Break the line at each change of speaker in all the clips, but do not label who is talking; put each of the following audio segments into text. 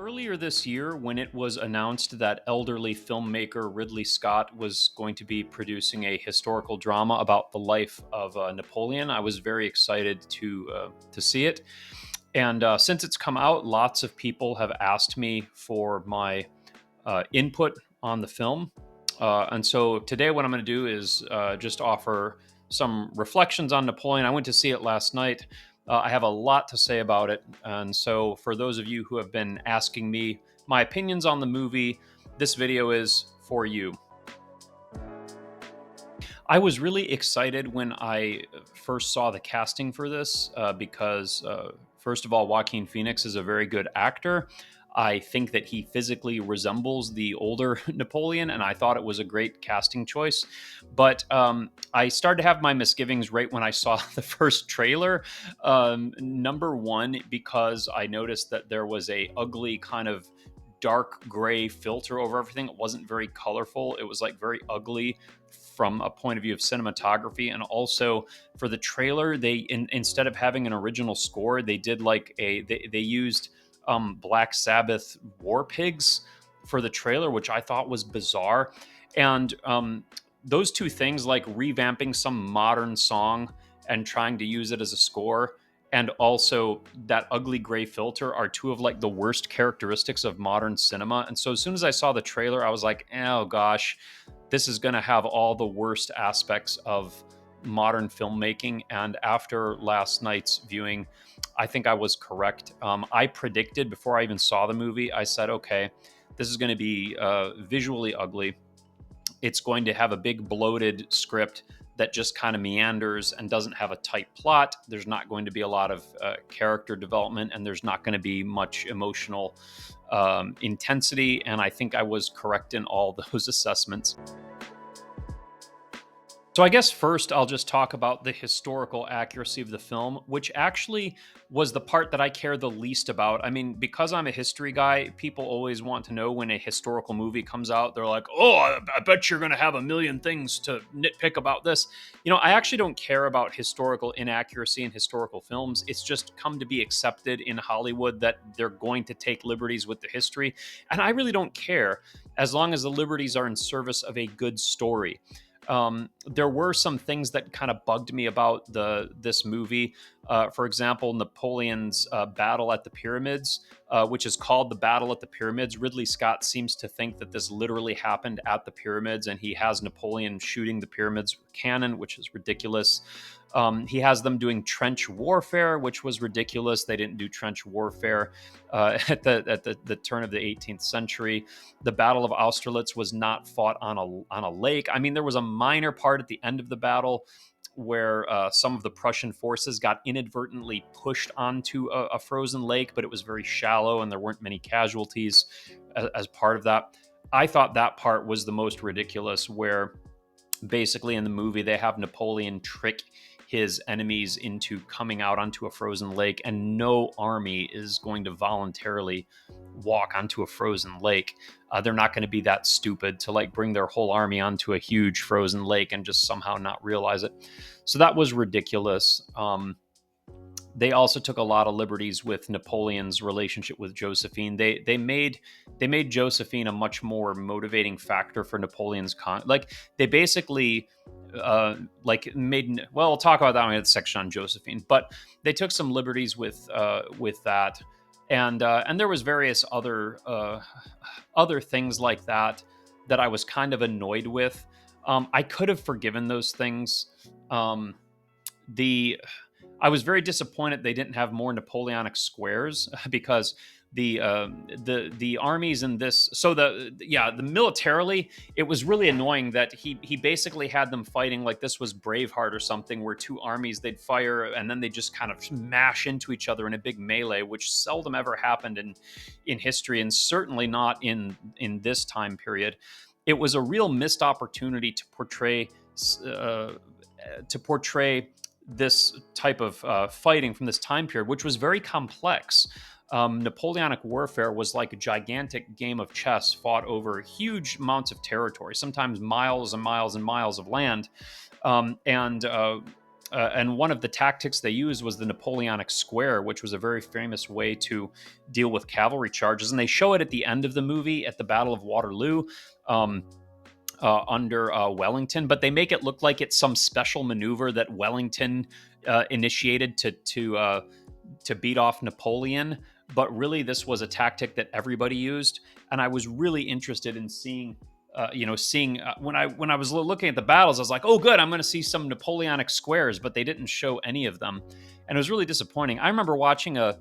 Earlier this year, when it was announced that elderly filmmaker Ridley Scott was going to be producing a historical drama about the life of Napoleon, I was very excited to see it. And since it's come out, lots of people have asked me for my input on the film. And so today, what I'm going to do is just offer some reflections on Napoleon. I went to see it last night. I have a lot to say about it. And so, for those of you who have been asking me my opinions on the movie, this video is for you. I was really excited when I first saw the casting for this because, first of all, Joaquin Phoenix is a very good actor. I think that he physically resembles the older Napoleon, and I thought it was a great casting choice. But I started to have my misgivings right when I saw the first trailer. Number one, because I noticed that there was a ugly kind of dark gray filter over everything. It wasn't very colorful. It was like very ugly from a point of view of cinematography. And also for the trailer, instead of having an original score, they did like they used Black Sabbath War Pigs for the trailer, which I thought was bizarre. And those two things, like revamping some modern song and trying to use it as a score, and also that ugly gray filter, are two of like the worst characteristics of modern cinema. And so as soon as I saw the trailer, I was like, oh gosh, this is going to have all the worst aspects of modern filmmaking. And after last night's viewing, I think I was correct. I predicted before I even saw the movie, I said, okay, this is going to be visually ugly. It's going to have a big bloated script that just kind of meanders and doesn't have a tight plot. There's not going to be a lot of character development, and there's not going to be much emotional intensity. And I think I was correct in all those assessments. So I guess first I'll just talk about the historical accuracy of the film, which actually was the part that I care the least about. I mean, because I'm a history guy, people always want to know when a historical movie comes out. They're like, "Oh, I bet you're going to have a million things to nitpick about this." You know, I actually don't care about historical inaccuracy in historical films. It's just come to be accepted in Hollywood that they're going to take liberties with the history, and I really don't care as long as the liberties are in service of a good story. There were some things that kind of bugged me about this movie. For example, Napoleon's battle at the pyramids, which is called the Battle at the Pyramids. Ridley Scott seems to think that this literally happened at the pyramids, and he has Napoleon shooting the pyramids with cannon, which is ridiculous. He has them doing trench warfare, which was ridiculous. They didn't do trench warfare at the turn of the 18th century. The Battle of Austerlitz was not fought on a lake. I mean, there was a minor part at the end of the battle where some of the Prussian forces got inadvertently pushed onto a frozen lake, but it was very shallow and there weren't many casualties as part of that. I thought that part was the most ridiculous, where basically in the movie they have Napoleon trick his enemies into coming out onto a frozen lake, and no army is going to voluntarily walk onto a frozen lake. They're not going to be that stupid to like bring their whole army onto a huge frozen lake and just somehow not realize it. So that was ridiculous. They also took a lot of liberties with Napoleon's relationship with Josephine. They made Josephine a much more motivating factor for Napoleon's like they basically like made, well, I'll talk about that when we get the section on Josephine, but they took some liberties with that. And there was various other things like that I was kind of annoyed with. I could have forgiven those things. The I was very disappointed they didn't have more Napoleonic squares because the armies in this, so the militarily, it was really annoying that he basically had them fighting like this was Braveheart or something, where two armies, they'd fire and then they just kind of smash into each other in a big melee, which seldom ever happened in history, and certainly not in this time period. It was a real missed opportunity to portray this type of fighting from this time period, which was very complex. Napoleonic warfare was like a gigantic game of chess fought over huge amounts of territory, sometimes miles and miles and miles of land. And and one of the tactics they used was the Napoleonic Square, which was a very famous way to deal with cavalry charges. And they show it at the end of the movie at the Battle of Waterloo. Um, Under Wellington, but they make it look like it's some special maneuver that Wellington initiated to beat off Napoleon. But really, this was a tactic that everybody used, and I was really interested in seeing. Seeing when I was looking at the battles, I was like, "Oh, good! I'm going to see some Napoleonic squares," but they didn't show any of them, and it was really disappointing. I remember watching a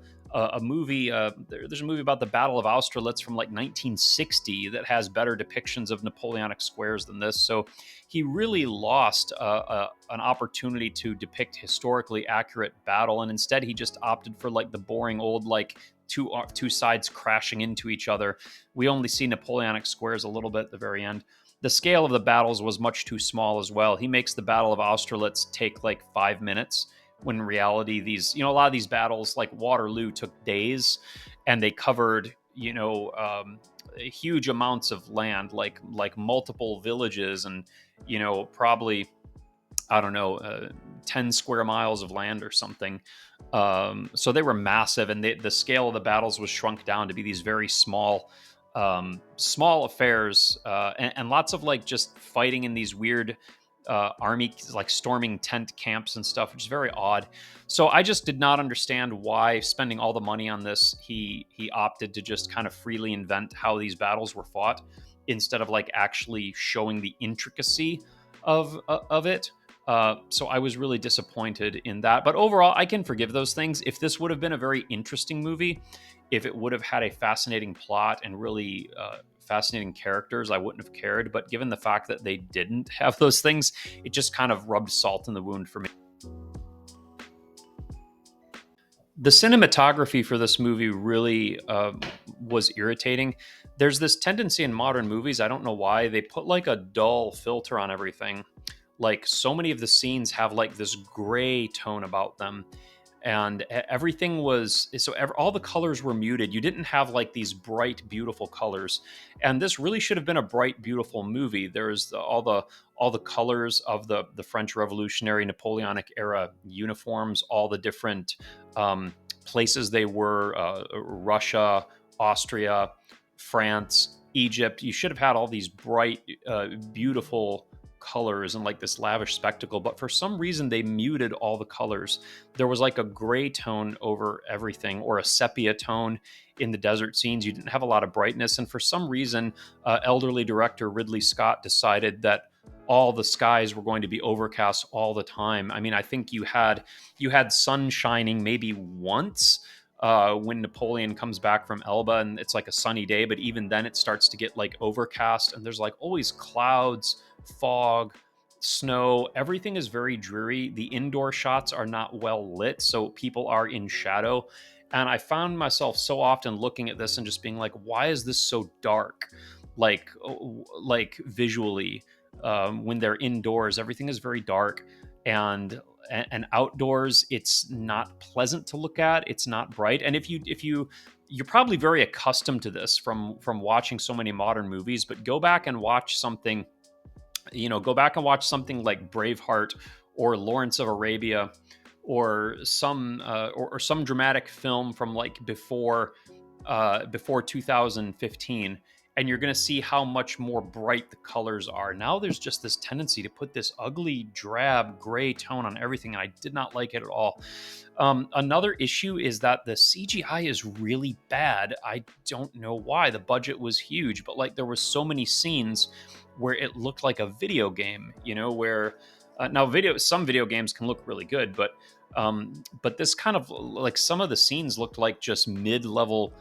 movie. There's a movie about the Battle of Austerlitz from like 1960 that has better depictions of Napoleonic squares than this. So he really lost an opportunity to depict historically accurate battle, and instead he just opted for like the boring old like two sides crashing into each other. We only see Napoleonic squares a little bit at the very end. The scale of the battles was much too small as well. He makes the Battle of Austerlitz take like 5 minutes, when in reality a lot of these battles like Waterloo took days, and they covered huge amounts of land, like multiple villages, and probably, I don't know, 10 square miles of land or something. So they were massive, and the scale of the battles was shrunk down to be these very small affairs, and lots of like just fighting in these weird army, like storming tent camps and stuff, which is very odd. So I just did not understand why, spending all the money on this, he opted to just kind of freely invent how these battles were fought, instead of like actually showing the intricacy of it. So I was really disappointed in that. But overall, I can forgive those things. If this would have been a very interesting movie, if it would have had a fascinating plot and really fascinating characters, I wouldn't have cared. But given the fact that they didn't have those things, it just kind of rubbed salt in the wound for me. The cinematography for this movie really was irritating. There's this tendency in modern movies, I don't know why, they put like a dull filter on everything. Like so many of the scenes have like this gray tone about them, and everything was all the colors were muted. You didn't have like these bright beautiful colors, and this really should have been a bright beautiful movie. There's all the colors of the French Revolutionary Napoleonic era uniforms, all the different places they were, Russia, Austria, France, Egypt. You should have had all these bright beautiful colors and like this lavish spectacle, but for some reason they muted all the colors. There was like a gray tone over everything, or a sepia tone in the desert scenes. You didn't have a lot of brightness, and for some reason elderly director Ridley Scott decided that all the skies were going to be overcast all the time. I mean, I think you had sun shining maybe once when Napoleon comes back from Elba and it's like a sunny day, but even then it starts to get like overcast, and there's like always clouds, fog, snow. Everything is very dreary. The indoor shots are not well lit, so people are in shadow. And I found myself so often looking at this and just being like, why is this so dark? Like visually, when they're indoors, everything is very dark, and outdoors, it's not pleasant to look at. It's not bright. And you're probably very accustomed to this from watching so many modern movies, but go back and watch something like Braveheart or Lawrence of Arabia, or some dramatic film from like before 2015, and you're going to see how much more bright the colors are. Now there's just this tendency to put this ugly, drab, gray tone on everything, and I did not like it at all. Another issue is that the CGI is really bad. I don't know why. The budget was huge, but like there was so many scenes where it looked like a video game, where now some video games can look really good, but this kind of like some of the scenes looked like just mid-level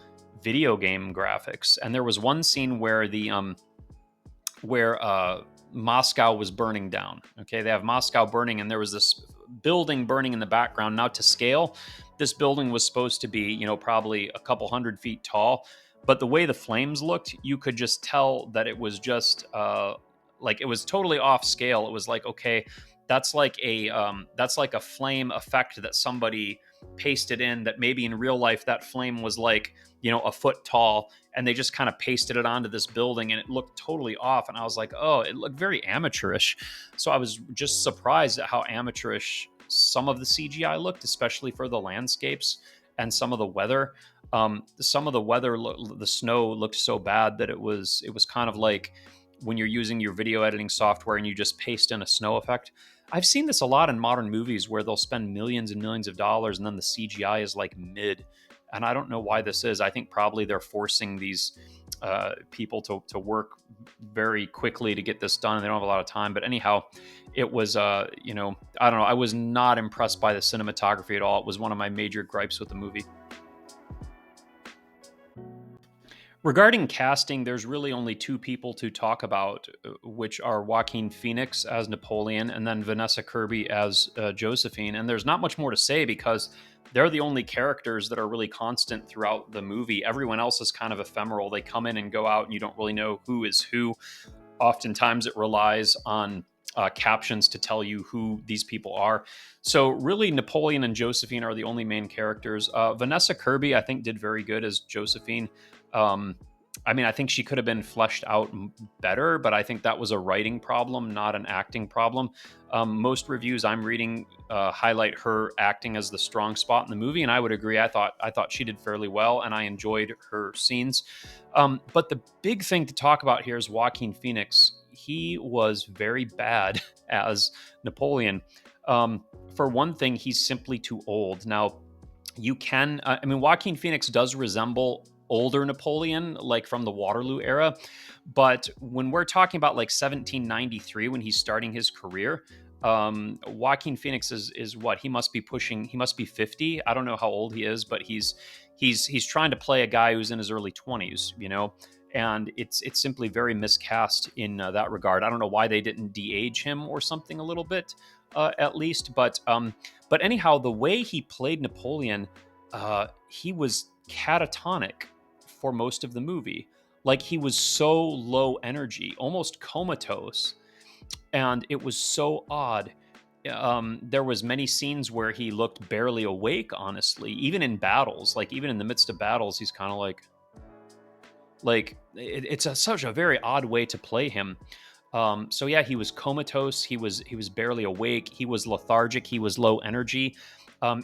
video game graphics. And there was one scene where where Moscow was burning down. Okay, they have Moscow burning, and there was this building burning in the background. Now, to scale, this building was supposed to be, probably a couple 100 feet tall, but the way the flames looked, you could just tell that it was just like it was totally off scale. It was like, okay, that's like a flame effect that somebody pasted in, that maybe in real life that flame was like a foot tall, and they just kind of pasted it onto this building, and it looked totally off. And I was like, oh, it looked very amateurish. So I was just surprised at how amateurish some of the CGI looked, especially for the landscapes and some of the weather. Some of the weather, the snow looked so bad that it was kind of like when you're using your video editing software and you just paste in a snow effect. I've seen this a lot in modern movies where they'll spend millions and millions of dollars and then the CGI is like mid. And I don't know why this is. I think probably they're forcing these people to work very quickly to get this done. And they don't have a lot of time. But anyhow, it was, I don't know. I was not impressed by the cinematography at all. It was one of my major gripes with the movie. Regarding casting, there's really only two people to talk about, which are Joaquin Phoenix as Napoleon and then Vanessa Kirby as Josephine. And there's not much more to say because they're the only characters that are really constant throughout the movie. Everyone else is kind of ephemeral. They come in and go out, and you don't really know who is who. Oftentimes, it relies on captions to tell you who these people are. So, really, Napoleon and Josephine are the only main characters. Vanessa Kirby, I think, did very good as Josephine. Um, I mean, I think she could have been fleshed out better, but I think that was a writing problem, not an acting problem. Most reviews I'm reading highlight her acting as the strong spot in the movie, and I would agree. I thought she did fairly well, and I enjoyed her scenes. But the big thing to talk about here is Joaquin Phoenix. He was very bad as Napoleon. For one thing, he's simply too old. Now, I mean, Joaquin Phoenix does resemble older Napoleon, like from the Waterloo era. But when we're talking about like 1793, when he's starting his career, Joaquin Phoenix is what he must be pushing. He must be 50. I don't know how old he is, but he's trying to play a guy who's in his early 20s, and it's simply very miscast in that regard. I don't know why they didn't de-age him or something a little bit, at least. But anyhow, the way he played Napoleon, he was catatonic for most of the movie. Like he was so low energy, almost comatose, and it was so odd. There was many scenes where he looked barely awake. Honestly, even in battles, like even in the midst of battles, he's kind of it's such a very odd way to play him. So yeah, he was comatose. He was barely awake. He was lethargic. He was low energy.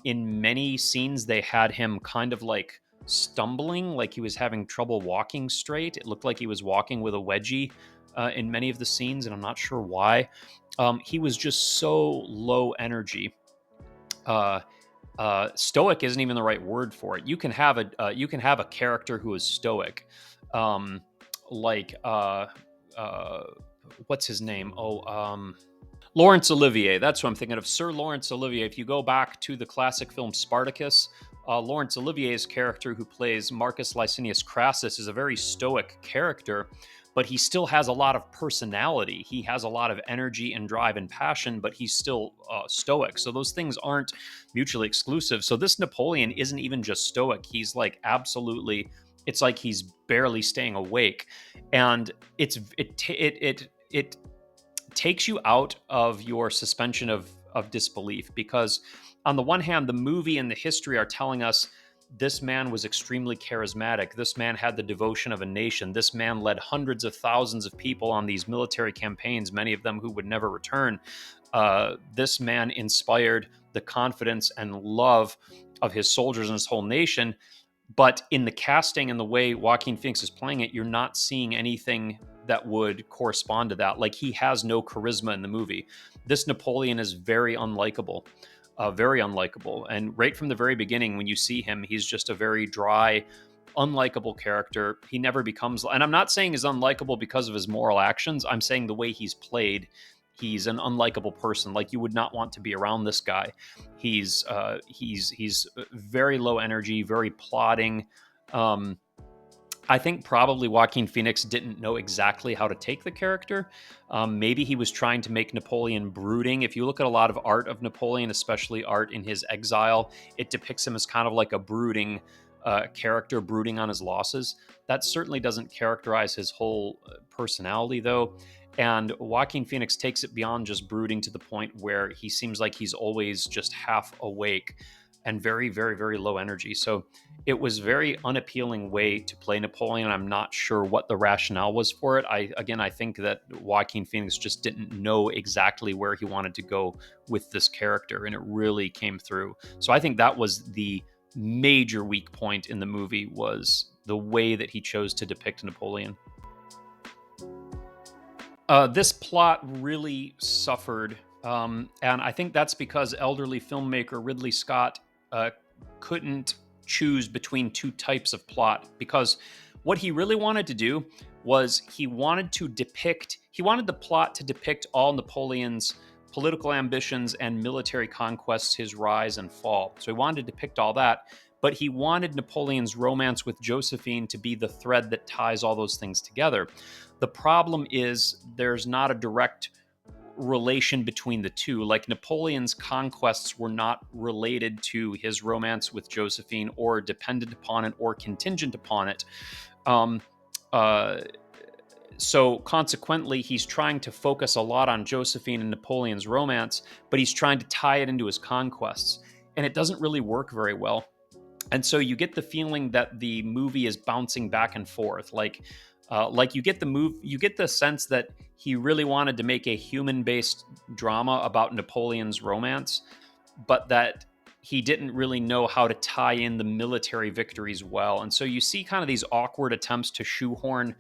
In many scenes, they had him kind of like stumbling, like he was having trouble walking straight. It looked like he was walking with a wedgie in many of the scenes, and I'm not sure why. He was just so low energy. Uh, Stoic isn't even the right word for it. You can have a character who is stoic, um, like what's his name? Laurence Olivier. That's what I'm thinking of. Sir Laurence Olivier. If you go back to the classic film Spartacus, Laurence Olivier's character, who plays Marcus Licinius Crassus, is a very stoic character, but he still has a lot of personality. He has a lot of energy and drive and passion, but he's still stoic. So those things aren't mutually exclusive. So this Napoleon isn't even just stoic. He's like absolutely. It's like he's barely staying awake, and it takes you out of your suspension of disbelief, because on the one hand, the movie and the history are telling us this man was extremely charismatic. This man had the devotion of a nation. This man led hundreds of thousands of people on these military campaigns, many of them who would never return. This man inspired the confidence and love of his soldiers and his whole nation. But in the casting and the way Joaquin Phoenix is playing it, you're not seeing anything that would correspond to that. Like, he has no charisma in the movie. This Napoleon is very unlikable, very unlikable. And right from the very beginning, when you see him, he's just a very dry, unlikable character. He never becomes, and I'm not saying he's unlikable because of his moral actions. I'm saying the way he's played, he's an unlikable person. Like, you would not want to be around this guy. He's very low energy, very plodding. I think probably Joaquin Phoenix didn't know exactly how to take the character. Maybe he was trying to make Napoleon brooding. If you look at a lot of art of Napoleon, especially art in his exile, it depicts him as kind of like a brooding character, brooding on his losses. That certainly doesn't characterize his whole personality, though. And Joaquin Phoenix takes it beyond just brooding to the point where he seems like he's always just half awake and very, very, very low energy. So It was very unappealing way to play Napoleon. I'm not sure what the rationale was for it. I think that Joaquin Phoenix just didn't know exactly where he wanted to go with this character, and it really came through. So I think that was the major weak point in the movie, was the way that he chose to depict Napoleon. This plot really suffered, and I think that's because elderly filmmaker Ridley Scott couldn't choose between two types of plot, because what he really wanted to do was he wanted the plot to depict all Napoleon's political ambitions and military conquests, his rise and fall. So he wanted to depict all that, but he wanted Napoleon's romance with Josephine to be the thread that ties all those things together. The problem is there's not a direct relation between the two. Like, Napoleon's conquests were not related to his romance with Josephine, or dependent upon it, or contingent upon it. Um, uh, so consequently, he's trying to focus a lot on Josephine and Napoleon's romance, but he's trying to tie it into his conquests, and it doesn't really work very well. And so you get the feeling that the movie is bouncing back and forth. Like you get the sense that he really wanted to make a human-based drama about Napoleon's romance, but that he didn't really know how to tie in the military victories well. And so you see kind of these awkward attempts to shoehorn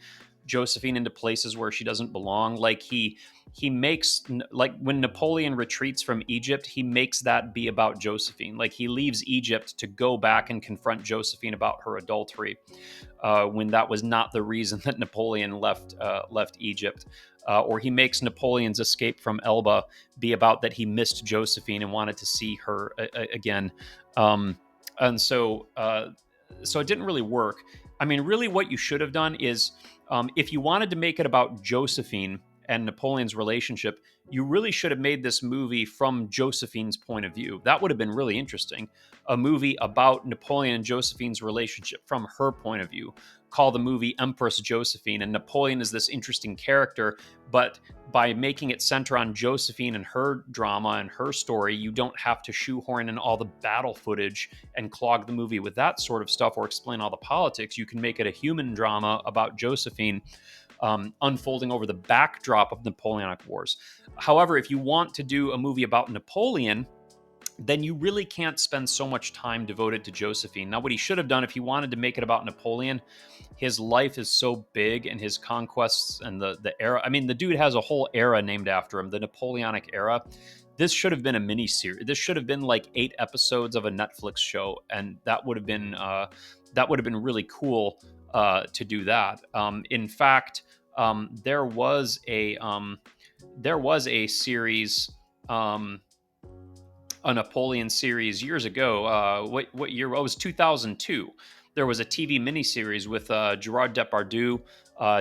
Josephine into places where she doesn't belong. Like, he makes, like, when Napoleon retreats from Egypt, he makes that be about Josephine. Like, he leaves Egypt to go back and confront Josephine about her adultery, when that was not the reason that Napoleon left Egypt. Or he makes Napoleon's escape from Elba be about that he missed Josephine and wanted to see her again. And so it didn't really work. I mean, really, what you should have done is, if you wanted to make it about Josephine and Napoleon's relationship, you really should have made this movie from Josephine's point of view. That would have been really interesting. A movie about Napoleon and Josephine's relationship from her point of view. Call the movie Empress Josephine, and Napoleon is this interesting character, but by making it center on Josephine and her drama and her story, you don't have to shoehorn in all the battle footage and clog the movie with that sort of stuff, or explain all the politics. You can make it a human drama about Josephine, unfolding over the backdrop of Napoleonic Wars. However, if you want to do a movie about Napoleon, then you really can't spend so much time devoted to Josephine. Now, what he should have done, if he wanted to make it about Napoleon, his life is so big, and his conquests and the era. I mean, the dude has a whole era named after him, the Napoleonic era. This should have been a mini series. This should have been like 8 episodes of a Netflix show, and that would have been really cool to do that. In fact, there was a series. A Napoleon series years ago. What year? Oh, it was 2002. There was a TV miniseries with Gerard Depardieu.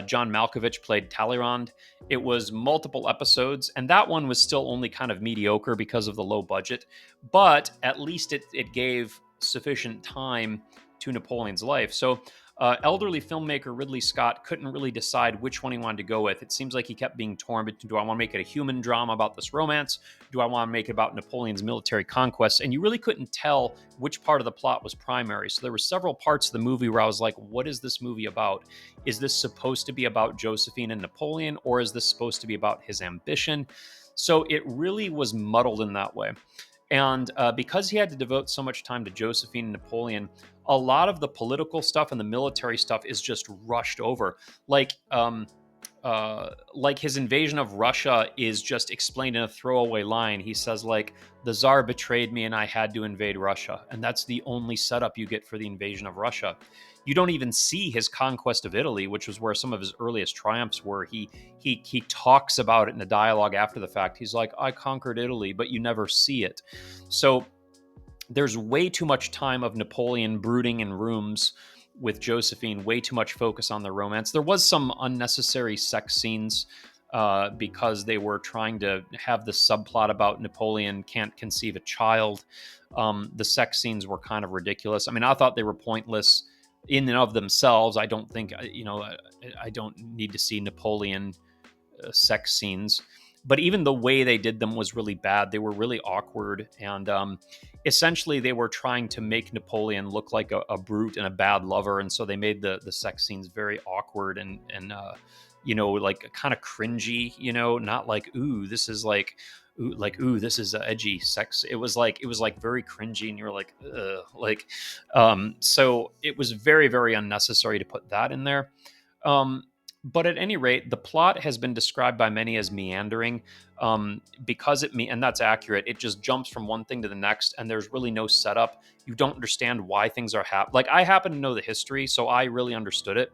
John Malkovich played Talleyrand. It was multiple episodes, and that one was still only kind of mediocre because of the low budget. But at least it gave sufficient time to Napoleon's life. So elderly filmmaker Ridley Scott couldn't really decide which one he wanted to go with. It seems like he kept being torn between, do I want to make it a human drama about this romance? Do I want to make it about Napoleon's military conquests? And you really couldn't tell which part of the plot was primary. So there were several parts of the movie where I was like, what is this movie about? Is this supposed to be about Josephine and Napoleon, or is this supposed to be about his ambition? So it really was muddled in that way. And because he had to devote so much time to Josephine and Napoleon, a lot of the political stuff and the military stuff is just rushed over. Like his invasion of Russia is just explained in a throwaway line. He says, like, the Tsar betrayed me and I had to invade Russia. And that's the only setup you get for the invasion of Russia. You don't even see his conquest of Italy, which was where some of his earliest triumphs were. He talks about it in a dialogue after the fact. He's like, I conquered Italy, but you never see it. So there's way too much time of Napoleon brooding in rooms with Josephine, way too much focus on the romance. There was some unnecessary sex scenes because they were trying to have the subplot about Napoleon can't conceive a child. The sex scenes were kind of ridiculous. I mean, I thought they were pointless in and of themselves. I don't think, I don't need to see Napoleon sex scenes. But even the way they did them was really bad. They were really awkward, and essentially they were trying to make Napoleon look like a brute and a bad lover, and so they made the sex scenes very awkward and like kind of cringy. Not like ooh, this is like. Ooh, this is edgy sex. It was like very cringy, and you're like, ugh, so it was very, very unnecessary to put that in there. Um, but at any rate, the plot has been described by many as meandering, because and that's accurate. It just jumps from one thing to the next, and there's really no setup. You don't understand why things are happening. Like, I happen to know the history, so I really understood it.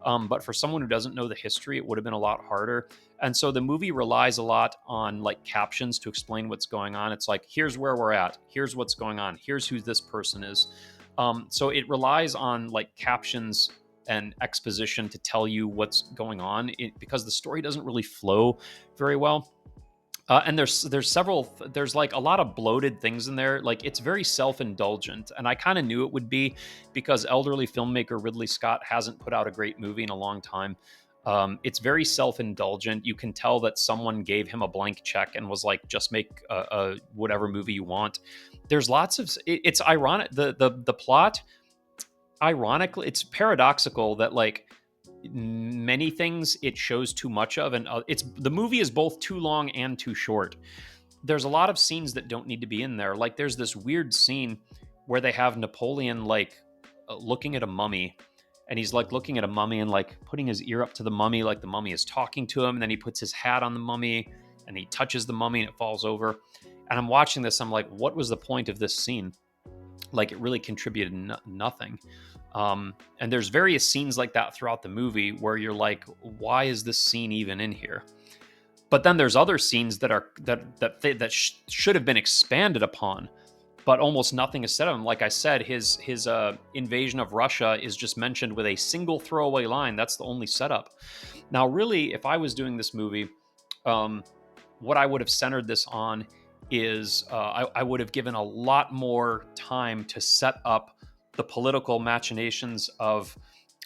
But for someone who doesn't know the history, it would have been a lot harder. And so the movie relies a lot on like captions to explain what's going on. It's like, here's where we're at, here's what's going on, here's who this person is. So it relies on like captions and exposition to tell you what's going on, because the story doesn't really flow very well. And there's like a lot of bloated things in there. Like, it's very self-indulgent, and I kind of knew it would be, because elderly filmmaker Ridley Scott hasn't put out a great movie in a long time. It's very self-indulgent. You can tell that someone gave him a blank check and was like, just make a whatever movie you want. There's lots of it's ironic, the plot. Ironically, it's paradoxical that like many things it shows too much of, and it's the movie is both too long and too short. There's a lot of scenes that don't need to be in there. Like, there's this weird scene where they have Napoleon like looking at a mummy, and he's like looking at a mummy and like putting his ear up to the mummy like the mummy is talking to him, and then he puts his hat on the mummy and he touches the mummy and it falls over. And I'm watching this, I'm like, what was the point of this scene? Like, it really contributed nothing. And there's various scenes like that throughout the movie where you're like, why is this scene even in here? But then there's other scenes that should have been expanded upon, but almost nothing is said of him. Like I said, his invasion of Russia is just mentioned with a single throwaway line. That's the only setup. Now, really, if I was doing this movie, what I would have centered this on is I would have given a lot more time to set up the political machinations of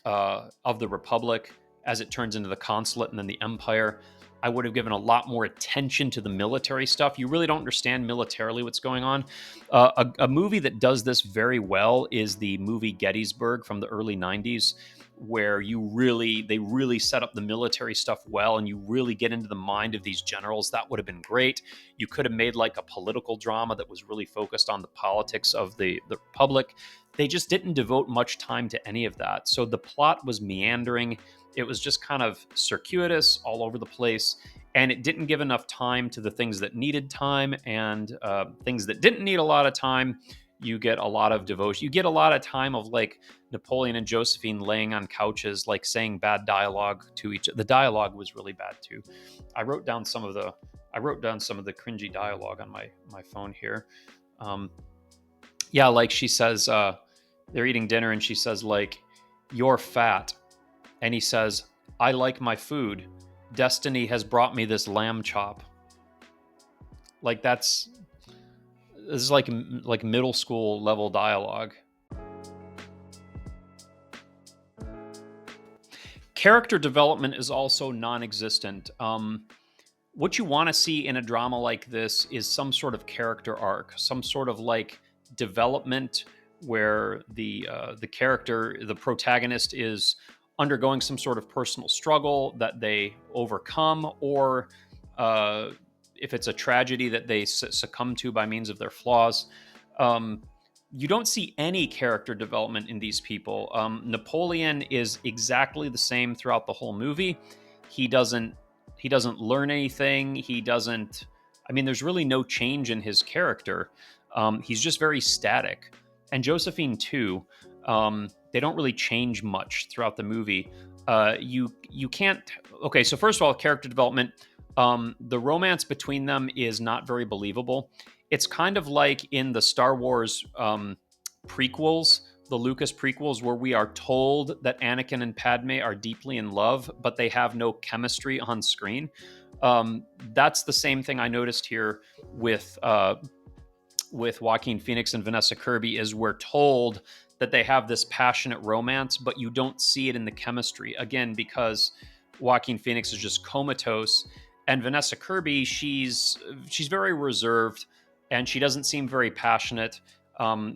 the Republic as it turns into the consulate and then the Empire. I would have given a lot more attention to the military stuff. You really don't understand militarily what's going on. A movie that does this very well is the movie Gettysburg from the early 90s, where they really set up the military stuff well, and you really get into the mind of these generals. That would have been great. You could have made like a political drama that was really focused on the politics of the Republic. They just didn't devote much time to any of that. So the plot was meandering. It was just kind of circuitous all over the place, and it didn't give enough time to the things that needed time, and things that didn't need a lot of time. You get a lot of devotion. You get a lot of time of like Napoleon and Josephine laying on couches, like saying bad dialogue to each other. The dialogue was really bad too. I wrote down some of the cringy dialogue on my phone here. Yeah, like she says, they're eating dinner and she says like, "You're fat," and he says, "I like my food. Destiny has brought me this lamb chop." Like, this is like middle school level dialogue. Character development is also non-existent. What you want to see in a drama like this is some sort of character arc, some sort of like development where the character, the protagonist, is undergoing some sort of personal struggle that they overcome, or if it's a tragedy that they succumb to by means of their flaws. You don't see any character development in these people. Napoleon is exactly the same throughout the whole movie. He doesn't learn anything. He doesn't. I mean, there's really no change in his character. He's just very static. And Josephine too. They don't really change much throughout the movie. You can't. Okay, so first of all, character development. The romance between them is not very believable. It's kind of like in the Star Wars prequels, the Lucas prequels, where we are told that Anakin and Padme are deeply in love, but they have no chemistry on screen. That's the same thing I noticed here with Joaquin Phoenix and Vanessa Kirby. Is we're told that they have this passionate romance, but you don't see it in the chemistry. Again, because Joaquin Phoenix is just comatose, And Vanessa Kirby, she's very reserved, and she doesn't seem very passionate.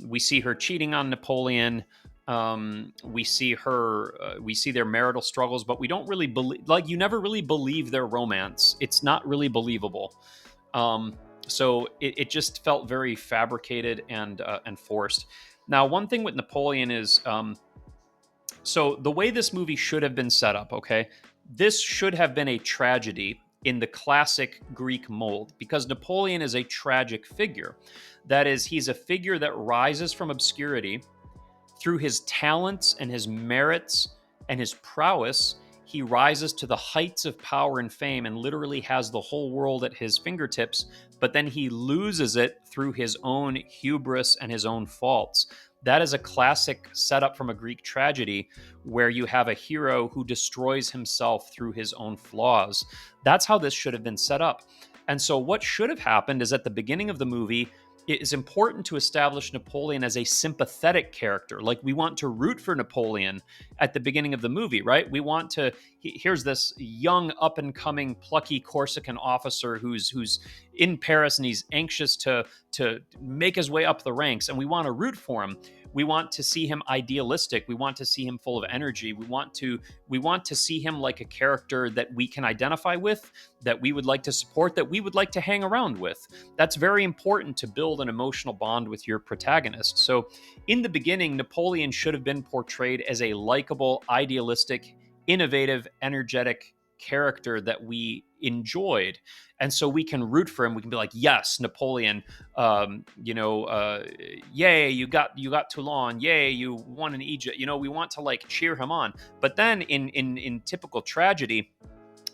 We see her cheating on Napoleon. We see their marital struggles, but we don't really believe, like, you never really believe their romance. It's not really believable. So it just felt very fabricated and forced. Now, one thing with Napoleon is, so the way this movie should have been set up, okay, this should have been a tragedy in the classic Greek mold, because Napoleon is a tragic figure. That is, he's a figure that rises from obscurity through his talents and his merits and his prowess. He rises to the heights of power and fame and literally has the whole world at his fingertips, but then he loses it through his own hubris and his own faults. That is a classic setup from a Greek tragedy, where you have a hero who destroys himself through his own flaws. That's how this should have been set up. And so, what should have happened is, at the beginning of the movie, it is important to establish Napoleon as a sympathetic character. Like, we want to root for Napoleon at the beginning of the movie, right? We want to. Here's this young, up and coming, plucky Corsican officer who's in Paris, and he's anxious to make his way up the ranks, and we want to root for him. We want to see him idealistic. We want to see him full of energy. We want to see him like a character that we can identify with, that we would like to support, that we would like to hang around with. That's very important to build an emotional bond with your protagonist. So, in the beginning, Napoleon should have been portrayed as a likable, idealistic, innovative, energetic character that we enjoyed, and so we can root for him. We can be like, yes, Napoleon, yay, you got Toulon, yay, you won in Egypt. We want to, like, cheer him on. But then in typical tragedy,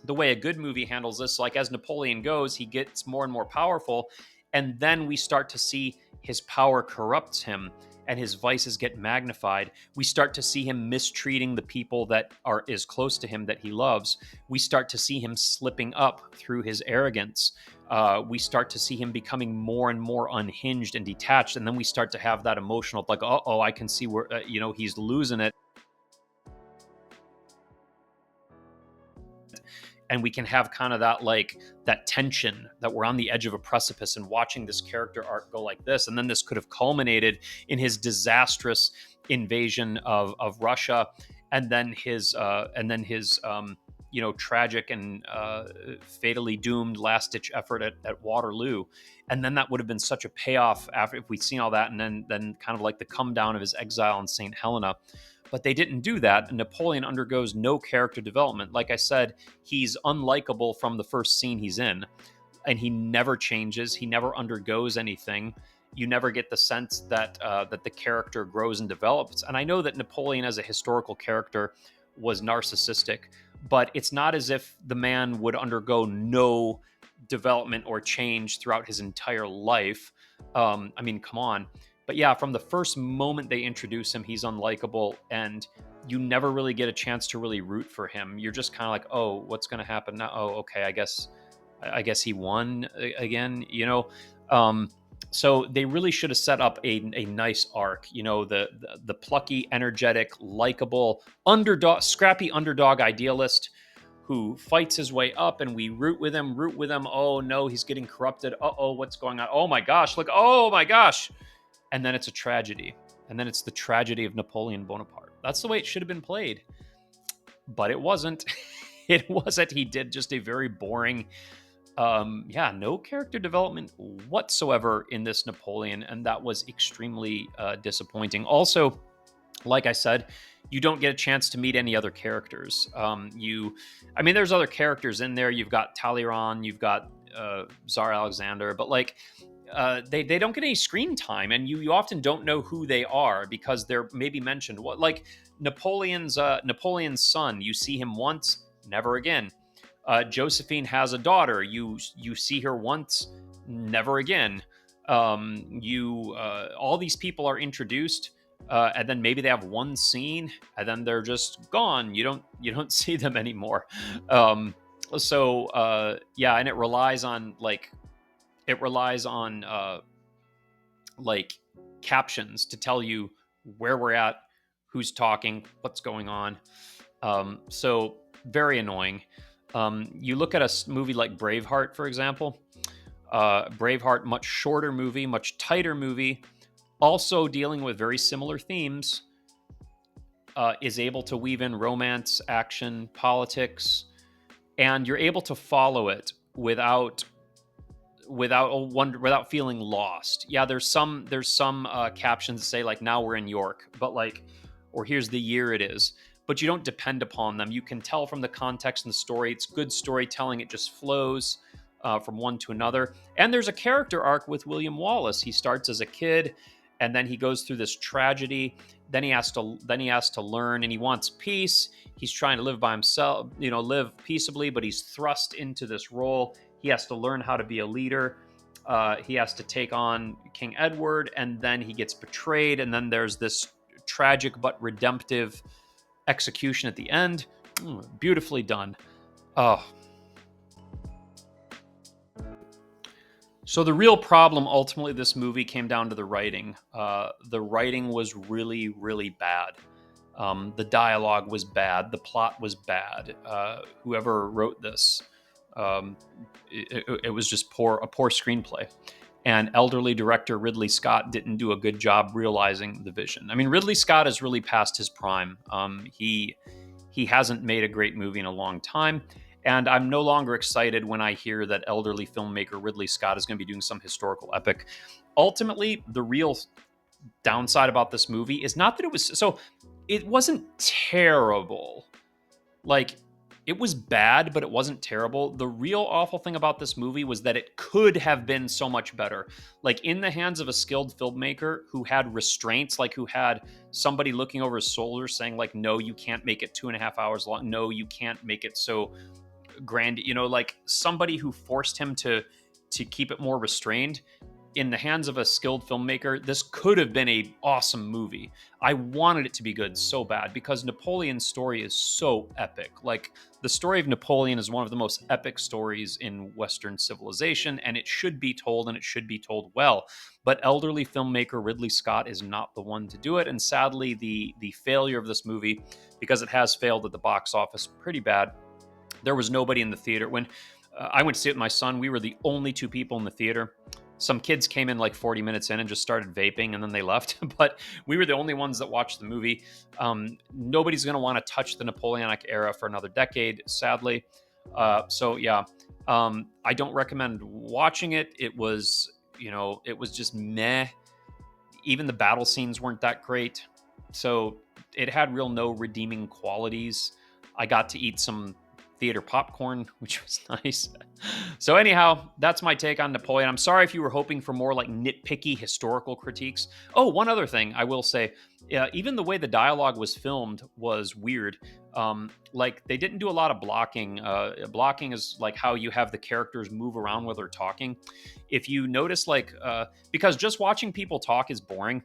the way a good movie handles this, like, as Napoleon goes, he gets more and more powerful, and then we start to see his power corrupts him and his vices get magnified. We start to see him mistreating the people that are is close to him, that he loves. We start to see him slipping up through his arrogance. We start to see him becoming more and more unhinged and detached, and then we start to have that emotional, like, oh, I can see where he's losing it. And we can have kind of that, like, that tension, that we're on the edge of a precipice and watching this character arc go like this. And then this could have culminated in his disastrous invasion of Russia, and then his tragic and fatally doomed last ditch effort at Waterloo. And then that would have been such a payoff after, if we'd seen all that, and then kind of like the come down of his exile in St. Helena. But they didn't do that. Napoleon undergoes no character development. Like I said, he's unlikable from the first scene he's in, and he never changes. He never undergoes anything. You never get the sense that the character grows and develops. And I know that Napoleon, as a historical character, was narcissistic, but it's not as if the man would undergo no development or change throughout his entire life. I mean, come on. But yeah, from the first moment they introduce him, he's unlikable, and you never really get a chance to really root for him. You're just kind of like, oh, what's going to happen now? Oh, okay, I guess he won again. So they really should have set up a nice arc. The plucky, energetic, likable underdog, scrappy underdog idealist who fights his way up, and we root with him. Oh no, he's getting corrupted. Oh, what's going on? Oh my gosh, look! Oh my gosh! And then it's a tragedy. And then it's the tragedy of Napoleon Bonaparte. That's the way it should have been played. But it wasn't. It wasn't. He did just a very boring, no character development whatsoever in this Napoleon. And that was extremely disappointing. Also, like I said, you don't get a chance to meet any other characters. There's other characters in there. You've got Talleyrand, you've got Tsar Alexander, but like, they don't get any screen time, and you often don't know who they are because they're maybe mentioned. What, like Napoleon's son? You see him once, never again. Josephine has a daughter. You see her once, never again. All these people are introduced, and then maybe they have one scene, and then they're just gone. You don't see them anymore. And it relies on like captions to tell you where we're at, who's talking, what's going on. So very annoying. You look at a movie like Braveheart, for example. Braveheart, much shorter movie, much tighter movie, also dealing with very similar themes, is able to weave in romance, action, politics, and you're able to follow it without feeling lost. Yeah, there's some captions that say like now we're in York, but like or here's the year it is. But you don't depend upon them. You can tell from the context and the story. It's good storytelling. It just flows from one to another. And there's a character arc with William Wallace. He starts as a kid, and then he goes through this tragedy. Then he has to learn, and he wants peace. He's trying to live by himself, live peaceably, but he's thrust into this role. He has to learn how to be a leader. He has to take on King Edward, and then he gets betrayed. And then there's this tragic but redemptive execution at the end. Beautifully done. Oh. So the real problem ultimately this movie came down to the writing. The writing was really, really bad. The dialogue was bad. The plot was bad. Whoever wrote this, it was just a poor screenplay. And elderly director Ridley Scott didn't do a good job realizing the vision. I mean, Ridley Scott is really past his prime. He hasn't made a great movie in a long time. And I'm no longer excited when I hear that elderly filmmaker Ridley Scott is going to be doing some historical epic. Ultimately, the real downside about this movie is not that it wasn't terrible. Like, it was bad, but it wasn't terrible. The real awful thing about this movie was that it could have been so much better. Like, in the hands of a skilled filmmaker who had restraints, like who had somebody looking over his shoulder saying, like, no, you can't make it 2.5 hours long. No, you can't make it so grand. Like somebody who forced him to keep it more restrained. In the hands of a skilled filmmaker, this could have been an awesome movie. I wanted it to be good so bad because Napoleon's story is so epic. Like, the story of Napoleon is one of the most epic stories in Western civilization, and it should be told, and it should be told well. But elderly filmmaker Ridley Scott is not the one to do it, and sadly, the failure of this movie, because it has failed at the box office pretty bad. There was nobody in the theater. When I went to see it with my son, we were the only two people in the theater. Some kids came in like 40 minutes in and just started vaping, and then they left. But we were the only ones that watched the movie. Nobody's going to want to touch the Napoleonic era for another decade, sadly. So yeah, I don't recommend watching it. It was just meh. Even the battle scenes weren't that great. So it had no redeeming qualities. I got to eat some theater popcorn, which was nice. So anyhow, that's my take on Napoleon. I'm sorry if you were hoping for more like nitpicky historical critiques. Oh, one other thing I will say, even the way the dialogue was filmed was weird. Like, they didn't do a lot of blocking. Blocking is like how you have the characters move around while they're talking. If you notice, because just watching people talk is boring.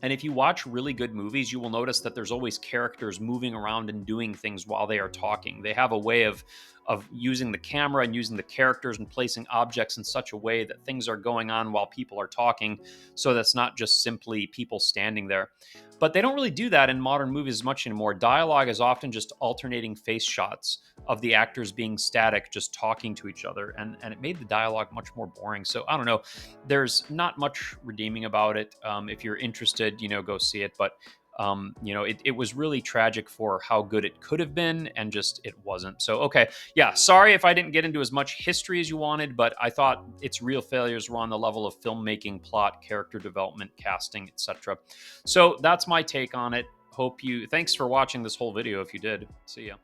And if you watch really good movies, you will notice that there's always characters moving around and doing things while they are talking. They have a way of using the camera and using the characters and placing objects in such a way that things are going on while people are talking. So that's not just simply people standing there. But they don't really do that in modern movies much anymore. Dialogue is often just alternating face shots of the actors being static, just talking to each other. And it made the dialogue much more boring. So I don't know. There's not much redeeming about it. If you're interested, go see it. But it was really tragic for how good it could have been, and just it wasn't. So, okay. Yeah, sorry if I didn't get into as much history as you wanted, but I thought its real failures were on the level of filmmaking, plot, character development, casting, etc. So that's my take on it. Thanks for watching this whole video if you did. See ya.